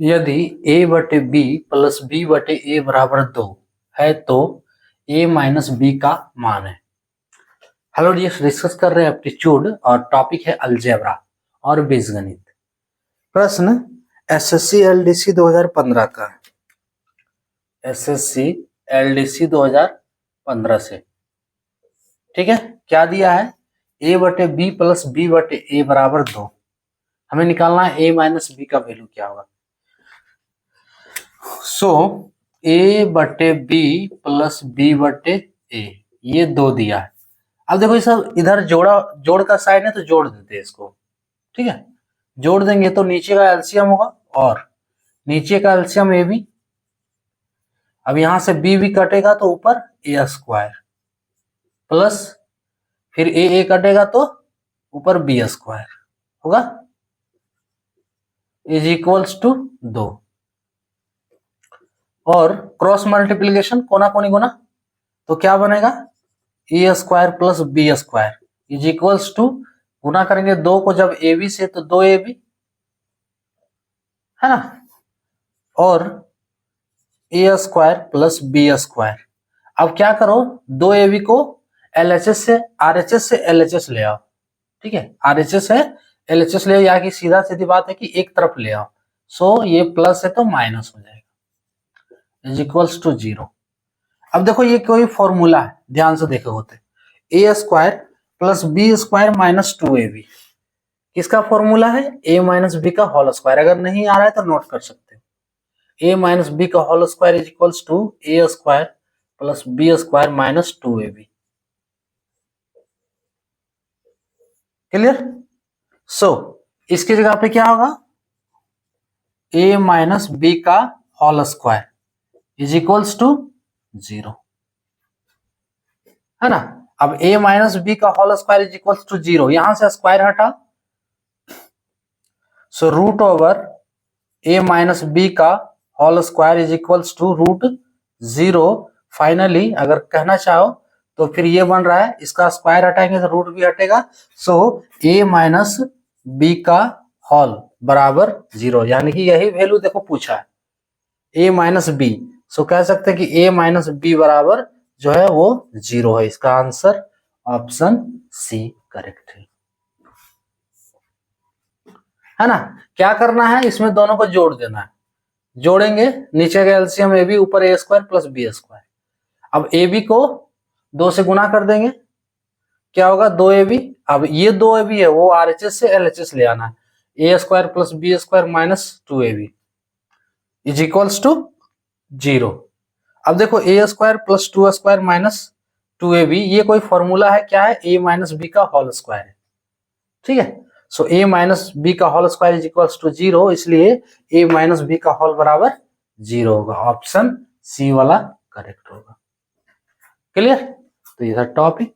यदि a बटे B plus B बटे ए बराबर 2 है तो a माइनस बी का मान है। हेलो डियर्स, डिस्कस कर रहे हैं एप्टीट्यूड और टॉपिक है अलजेब्रा और बीजगणित। प्रश्न एसएससी एलडीसी 2015 का, एसएससी एलडीसी 2015 से। ठीक है, क्या दिया है? a बटे बी प्लस बी बटे ए बराबर 2। हमें निकालना है a माइनस बी का वैल्यू क्या होगा। सो a बटे बी प्लस बी बटे ए, ये 2 दिया है। अब देखो ये सब इधर जोड़ का साइन है तो जोड़ देते हैं इसको। ठीक है, जोड़ देंगे तो नीचे का एलसीएम होगा और नीचे का एलसीएम ए बी। अब यहां से बी भी कटेगा तो ऊपर ए स्क्वायर प्लस फिर ए कटेगा तो ऊपर बी स्क्वायर होगा इज इक्वल्स टू 2। और क्रॉस मल्टीप्लीकेशन कोना कोनी गुना तो क्या बनेगा? A square plus b square is equals to, गुना करेंगे 2 को जब ए बी से तो 2 ए बी है ना, और ए स्क्वायर प्लस बी स्क्वायर। अब क्या करो, 2 ए बी को एलएचएस से आरएचएस से एलएचएस ले आओ। ठीक है, आरएचएस से एलएचएस ले आओ, या कि सीधा सीधी बात है कि एक तरफ ले आओ। सो ये प्लस है तो माइनस हो जाएगा इज इक्वल्स टू 0। अब देखो ये कोई फॉर्मूला है, ध्यान से देखो होते, a square plus b square minus 2ab किसका फॉर्मूला है? ए माइनस बी का होल स्क्वायर। अगर नहीं आ रहा है तो नोट कर सकते हो। ए माइनस बी का whole square is equals to a square plus b square minus 2ab। Clear? So इसकी जगह पे क्या होगा? ए माइनस बी का whole square is equals to 0 है ना। अब a माइनस बी का whole square is equal to 0, यहां से स्क्वायर हटा, so root over a minus b का whole square is equal to root 0। Finally अगर कहना चाहो तो फिर ये बन रहा है, इसका स्क्वायर हटाएंगे तो रूट भी हटेगा। सो a माइनस बी का होल बराबर 0, यानी कि यही वैल्यू देखो पूछा है a माइनस बी। सो कह सकते हैं कि a माइनस बी बराबर जो है वो 0 है। इसका आंसर ऑप्शन सी करेक्ट है ना। क्या करना है, इसमें दोनों को जोड़ देना है। जोड़ेंगे, नीचे का एलसीएम ए बी ऊपर ए स्क्वायर प्लस बी स्क्वायर। अब ए बी को 2 से गुना कर देंगे, क्या होगा? 2ab। अब ये 2ab है वो आरएचएस से एलएचएस ले आना है, a square plus b square minus 2ab is equals to 0। अब देखो a square plus 2 square minus 2ab, ये कोई फॉर्मूला है, क्या है? ए माइनस बी का होल स्क्वायर है। ठीक है, सो ए माइनस बी का whole square is equals to 0, इसलिए ए माइनस बी का होल बराबर 0 होगा। ऑप्शन सी वाला करेक्ट होगा। क्लियर? तो ये था टॉपिक।